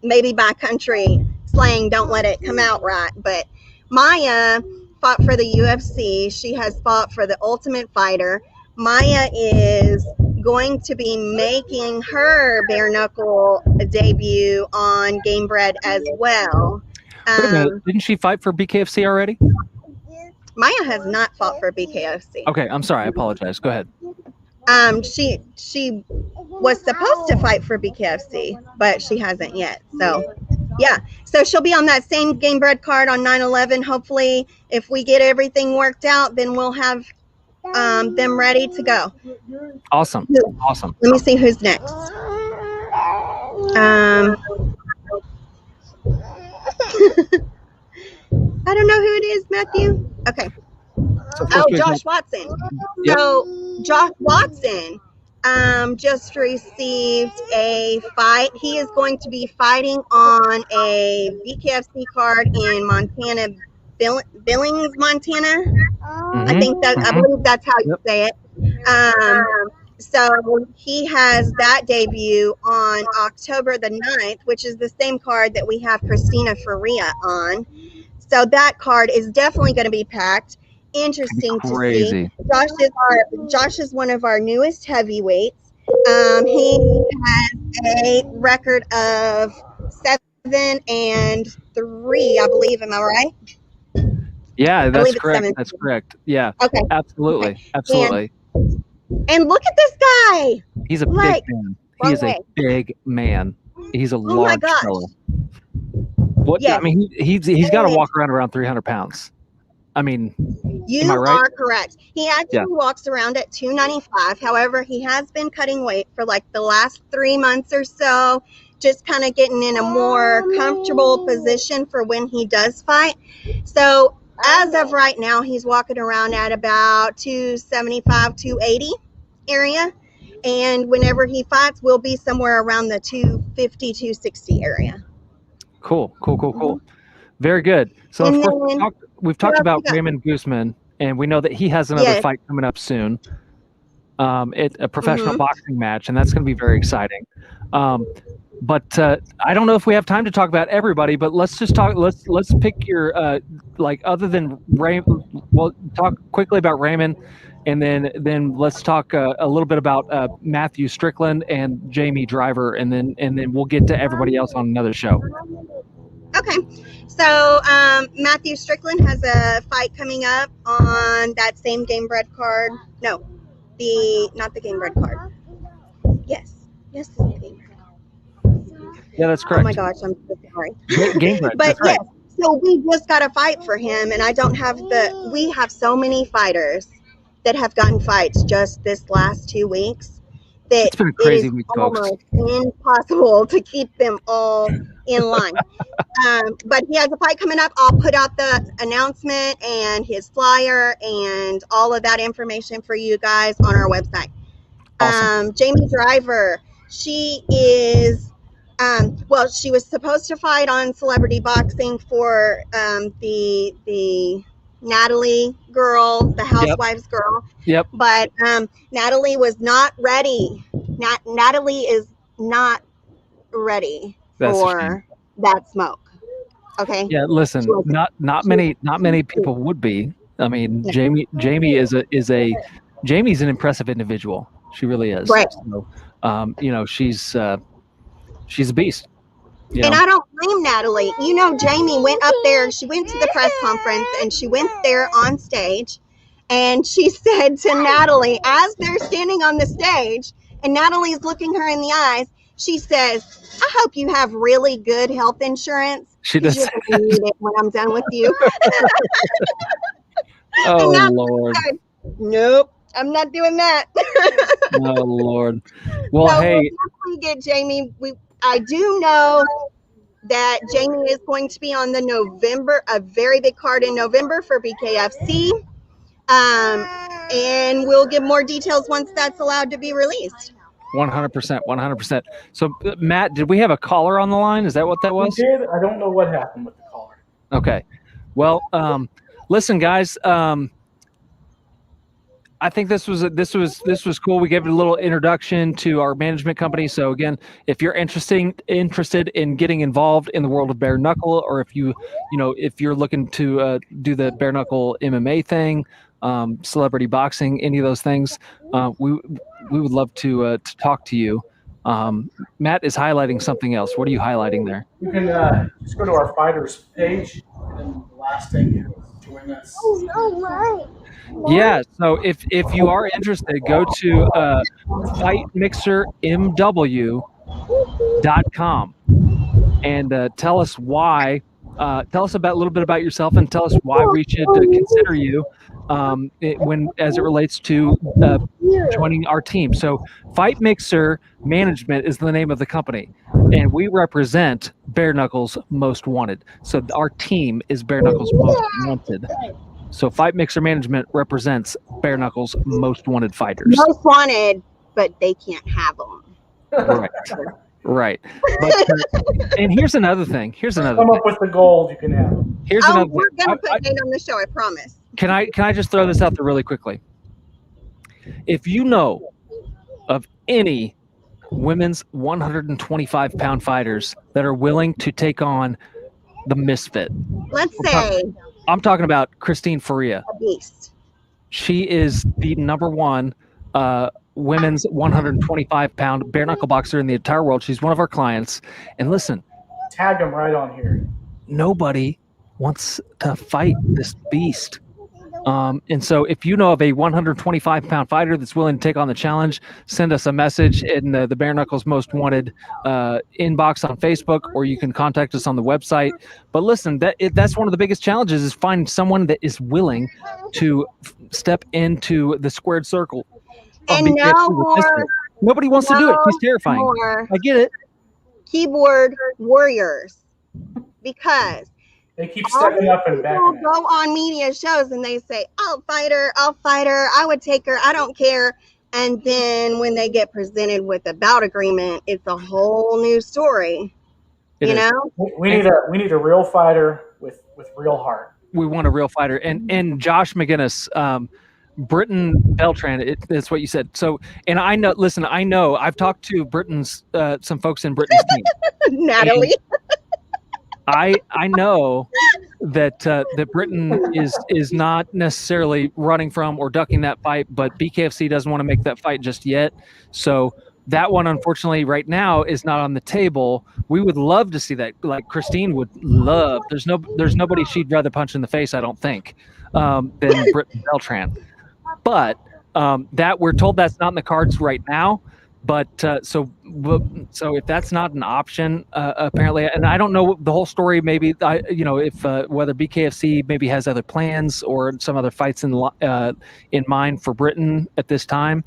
maybe by country slang, don't let it come out right. But Maya fought for the UFC. She has fought for the Ultimate Fighter. Maya is going to be making her bare knuckle debut on Game Bread as well. Wait a minute. Didn't she fight for BKFC already? Maya has not fought for BKFC. Okay, I'm sorry. I apologize. Go ahead. She was supposed to fight for BKFC, but she hasn't yet. So, yeah. So she'll be on that same Game Bread card on 9/11. Hopefully, if we get everything worked out, then we'll have them ready to go. Awesome. Awesome. Let me see who's next. I don't know who it is, Matthew. Okay. So Josh Watson. Yep. So Josh Watson just received a fight. He is going to be fighting on a BKFC card in Montana, Billings, Montana. I think that I believe that's how you say it. So he has that debut on October the 9th, which is the same card that we have Christina Faria on. So that card is definitely going to be packed. Interesting to see. Josh is one of our newest heavyweights. He has a record of 7-3, I believe. Am I right? Yeah, that's correct. That's correct. Yeah. Okay. Absolutely. Okay. Absolutely. And look at this guy. He's a big man. He is a big man. He's a large fellow. What? Yes. I mean, he's got to walk around 300 pounds. I mean, you am I right? are correct. He actually walks around at 295. However, he has been cutting weight for like the last 3 months or so, just kind of getting in a more comfortable position for when he does fight. So as of right now, he's walking around at about 275, 280 area. And whenever he fights, we'll be somewhere around the 250, 260 area. Cool. Very good. So of course, we've talked about Raymond Guzman, and we know that he has another fight coming up soon. It's a professional boxing match, and that's going to be very exciting. But I don't know if we have time to talk about everybody, but let's just talk. Let's pick your other than Raymond. Well, talk quickly about Raymond, and then let's talk a little bit about Matthew Strickland and Jamie Driver, and then we'll get to everybody else on another show. Okay, so Matthew Strickland has a fight coming up on that same Game Bread card. No, not the Game Bread card. Yes, it's the Game Bread. Yeah, that's correct. Oh my gosh, I'm so sorry. Game Bread, but right. Yes, so we just got a fight for him, and I don't have we have so many fighters that have gotten fights just this last 2 weeks that it's been a crazy it is week, folks. Almost impossible to keep them all in line. But he has a fight coming up. I'll put out the announcement and his flyer and all of that information for you guys on our website. Awesome. Jamie Driver, she is she was supposed to fight on Celebrity Boxing for the Natalie girl, the Housewives girl. Yep. But Natalie was not ready. Natalie is not ready for that smoke. Okay. Yeah. Listen, not many people would be. I mean, Jamie is Jamie's an impressive individual. She really is. Right. So, she's a beast. And I don't blame Natalie. Jamie went up there. She went to the press conference and she went there on stage. And she said to Natalie, as they're standing on the stage, and Natalie's looking her in the eyes, she says, "I hope you have really good health insurance. She does. You're going to need it when I'm done with you." Oh, Lord. Said, "Nope, I'm not doing that." Oh, Lord. Well, so hey. We'll definitely get Jamie. I do know that Jamie is going to be on a very big card in November for BKFC. And we'll give more details once that's allowed to be released. 100%. 100%. So, Matt, did we have a caller on the line? Is that what that was? We did. I don't know what happened with the caller. Okay. Well, listen, guys. I think this was cool. We gave it a little introduction to our management company. So again, if you're interested in getting involved in the world of bare knuckle, or if you're looking to do the bare knuckle MMA thing, celebrity boxing, any of those things, we would love to talk to you. Matt is highlighting something else. What are you highlighting there? You can just go to our fighters page, and then the last thing is join us. Yeah, so if you are interested, go to fightmixermw.com and tell us why. Tell us a little bit about yourself, and tell us why we should consider you as it relates to joining our team. So, Fight Mixer Management is the name of the company, and we represent Bare Knuckles Most Wanted. So, our team is Bare Knuckles Most Wanted. So Fight Mixer Management represents Bare Knuckles Most Wanted fighters. Most wanted, but they can't have them. Right. But, and here's another thing. Come up with the gold, you can have them. We're gonna put Nate on the show, I promise. Can I just throw this out there really quickly? If you know of any women's 125-pound fighters that are willing to take on the Misfit, Let's say I'm talking about Christine Faria. a beast. She is the number one women's 125-pound bare knuckle boxer in the entire world. She's one of our clients. And listen, Tag them right on here. nobody wants to fight this beast. And so if you know of a 125-pound fighter that's willing to take on the challenge, send us a message in the Bare Knuckles Most Wanted inbox on Facebook, or you can contact us on the website. But listen, that's one of the biggest challenges, is find someone that is willing to step into the squared circle. And Nobody wants to do it. He's terrifying. I get it. Keyboard warriors. Because they keep stepping up and backing people go on media shows and they say, I'll fight her, I would take her, I don't care. And then when they get presented with a bout agreement, it's a whole new story. You know? We need a real fighter with real heart. We want a real fighter. And Josh McGinnis, Britton Beltran, that's what you said. So, and I know, I've talked to some folks in Britton's team. Natalie. I know that Britton is not necessarily running from or ducking that fight, but BKFC doesn't want to make that fight just yet. So that one, unfortunately, right now is not on the table. We would love to see that. Like Christine would love. There's nobody she'd rather punch in the face, I don't think, than Britton Beltran. But that we're told that's not in the cards right now. But so if that's not an option, apparently, and I don't know the whole story. Maybe if whether BKFC maybe has other plans or some other fights in mind for Britain at this time.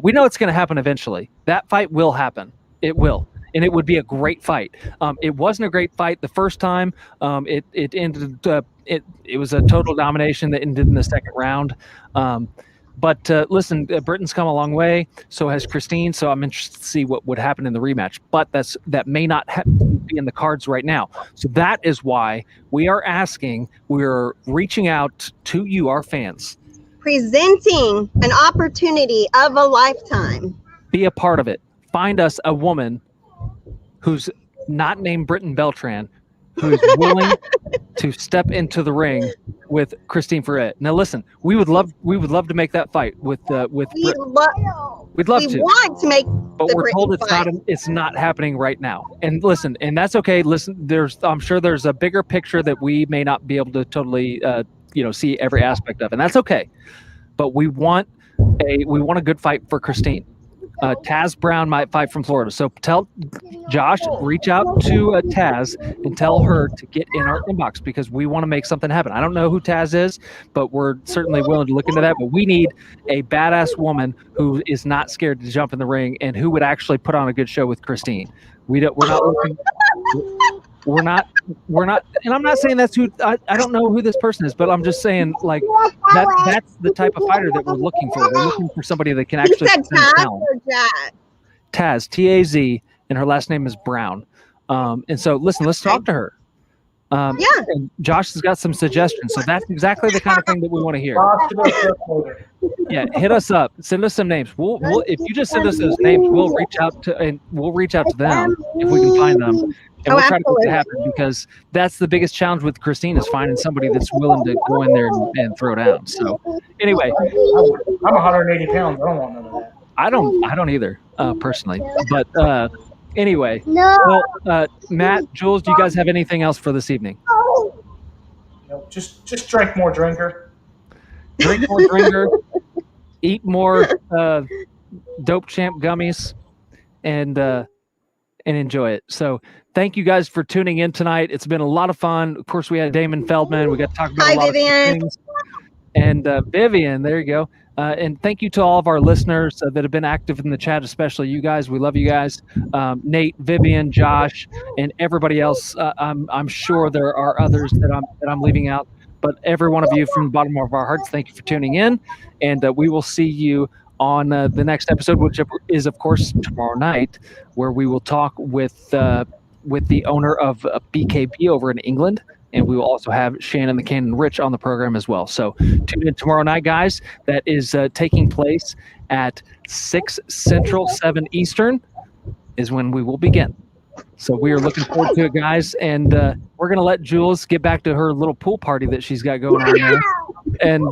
We know it's going to happen eventually. That fight will happen. It will, and it would be a great fight. It wasn't a great fight the first time. It ended. It was a total domination that ended in the second round. But listen, Britain's come a long way. So has Christine. So I'm interested to see what would happen in the rematch. But that may not be in the cards right now. So that is why we're reaching out to you, our fans. Presenting an opportunity of a lifetime. Be a part of it. Find us a woman who's not named Britton Beltran, who's willing to step into the ring with Christine Ferret. Now, listen, we would love to make that fight with Britton. We'd love to. We want to make, but we're told it's not happening right now. And listen, and that's okay. Listen, I'm sure there's a bigger picture that we may not be able to totally, see every aspect of, and that's okay. But we want a good fight for Christine. Taz Brown might fight from Florida. So tell Josh, reach out to Taz and tell her to get in our inbox, because we want to make something happen. I don't know who Taz is, but we're certainly willing to look into that. But we need a badass woman who is not scared to jump in the ring and who would actually put on a good show with Christine. We're not, and I'm not saying that's who, I don't know who this person is, but I'm just saying, like, that's the type of fighter that we're looking for. We're looking for somebody that can actually. Taz or Jack? Taz, T-A-Z, and her last name is Brown. And so, listen, let's talk to her. Yeah. And Josh has got some suggestions, so that's exactly the kind of thing that we want to hear. Yeah, hit us up. Send us some names. We'll if you just send us those names, we'll reach out to them if we can find them, and we'll try to make it happen, because that's the biggest challenge with Christine, is finding somebody that's willing to go in there and throw down. So anyway, I'm 180 pounds. I don't want none of that. I don't either, personally. But anyway, well, Matt, Jules, do you guys have anything else for this evening? Just drink more drinker. Drink more drinker, eat more Dope Champ gummies, and enjoy it. So thank you guys for tuning in tonight. It's been a lot of fun. Of course, we had Damon Feldman. We got to talk about a lot Vivian. of things. And Vivian, there you go. And thank you to all of our listeners that have been active in the chat, especially you guys. We love you guys. Nate, Vivian, Josh, and everybody else. I'm sure there are others that I'm leaving out, but every one of you, from the bottom of our hearts, thank you for tuning in. And we will see you on the next episode, which is, of course, tomorrow night, where we will talk with the owner of BKB over in England. And we will also have Shannon the Cannon Rich on the program as well. So tune in tomorrow night, guys. That is taking place at 6 Central, 7 Eastern is when we will begin. So we are looking forward to it, guys. And we're going to let Jules get back to her little pool party that she's got going on there. And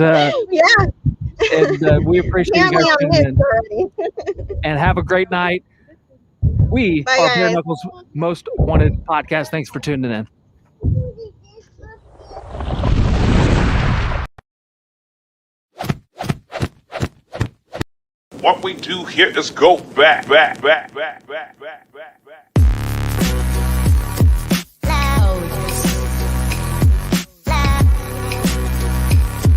we appreciate you guys tuning in. And have a great night. We are Bare Knuckles' Most Wanted podcast. Thanks for tuning in. What we do here is go back.